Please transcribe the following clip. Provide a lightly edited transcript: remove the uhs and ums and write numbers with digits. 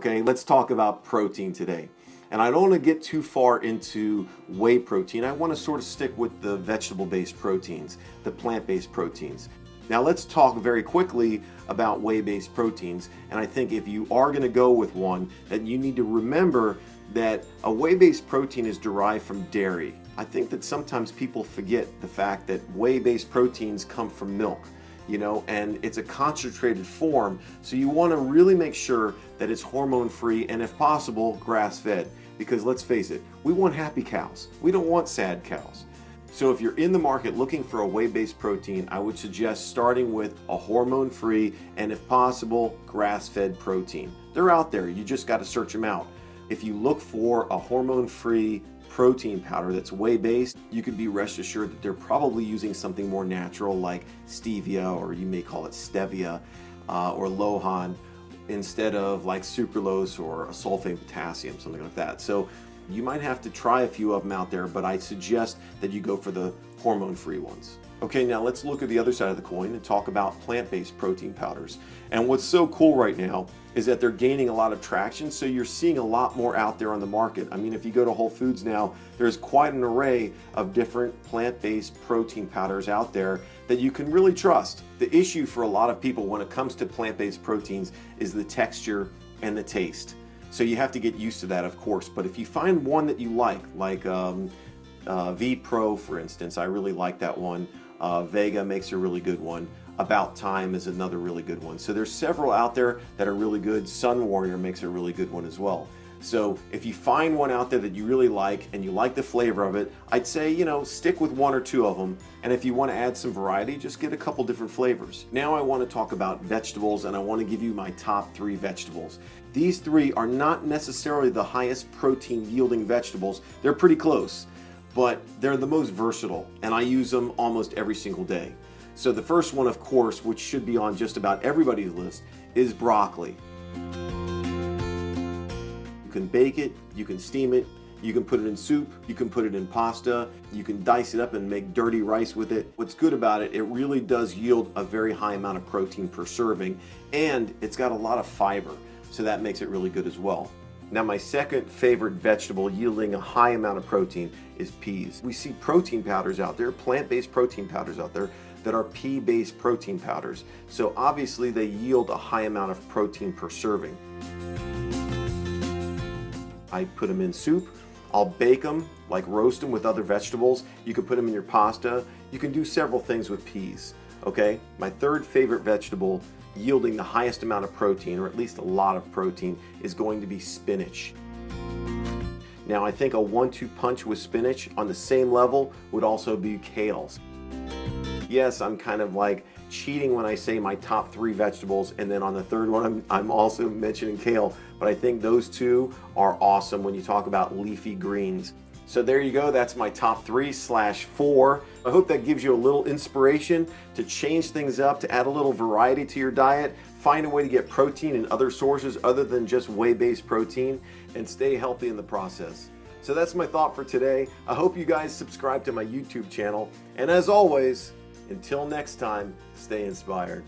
Okay, let's talk about protein today. And I don't want to get too far into whey protein. I want to sort of stick with the vegetable-based proteins, the plant-based proteins. Now let's talk very quickly about whey-based proteins. And I think if you are going to go with one, that you need to remember that a whey-based protein is derived from dairy. I think that sometimes people forget the fact that whey-based proteins come from milk, and it's a concentrated form. So you want to really make sure that it's hormone-free and, if possible, grass-fed. Because let's face it, we want happy cows. We don't want sad cows. So if you're in the market looking for a whey-based protein, I would suggest starting with a hormone-free and, if possible, grass-fed protein. They're out there. You just got to search them out. If you look for a hormone-free protein powder that's whey-based, you could be rest assured that they're probably using something more natural like stevia, or you may call it stevia, or lohan, instead of like sucralose or a sulfate potassium, something like that. So you might have to try a few of them out there, but I suggest that you go for the hormone-free ones. Okay, now let's look at the other side of the coin and talk about plant-based protein powders. And what's so cool right now is that they're gaining a lot of traction, so you're seeing a lot more out there on the market. I mean, if you go to Whole Foods now, there's quite an array of different plant-based protein powders out there that you can really trust. The issue for a lot of people when it comes to plant-based proteins is the texture and the taste. So you have to get used to that, of course. But if you find one that you like V Pro, for instance, I really like that one. Vega makes a really good one. About Time is another really good one. So there's several out there that are really good. Sun Warrior makes a really good one as well. So if you find one out there that you really like and you like the flavor of it, I'd say, stick with one or two of them. And if you want to add some variety, just get a couple different flavors. Now I want to talk about vegetables, and I want to give you my top 3 vegetables. These 3 are not necessarily the highest protein yielding vegetables. They're pretty close, but they're the most versatile, and I use them almost every single day. So the first one, of course, which should be on just about everybody's list, is broccoli. You can bake it, you can steam it, you can put it in soup, you can put it in pasta, you can dice it up and make dirty rice with it. What's good about it, it really does yield a very high amount of protein per serving, and it's got a lot of fiber, so that makes it really good as well. Now, my second favorite vegetable yielding a high amount of protein is peas. We see protein powders out there, plant-based protein powders out there, that are pea-based protein powders. So obviously they yield a high amount of protein per serving. I put them in soup. I'll bake them, like roast them with other vegetables. You can put them in your pasta. You can do several things with peas, okay? My third favorite vegetable yielding the highest amount of protein, or at least a lot of protein, is going to be spinach. Now I think a 1-2 punch with spinach on the same level would also be kales. Yes, I'm kind of like cheating when I say my top 3 vegetables, and then on the third one I'm also mentioning kale, but I think those 2 are awesome when you talk about leafy greens. So there you go, that's my top 3/4. I hope that gives you a little inspiration to change things up, to add a little variety to your diet, find a way to get protein in other sources other than just whey-based protein, and stay healthy in the process. So that's my thought for today. I hope you guys subscribe to my YouTube channel, and as always, until next time, stay inspired.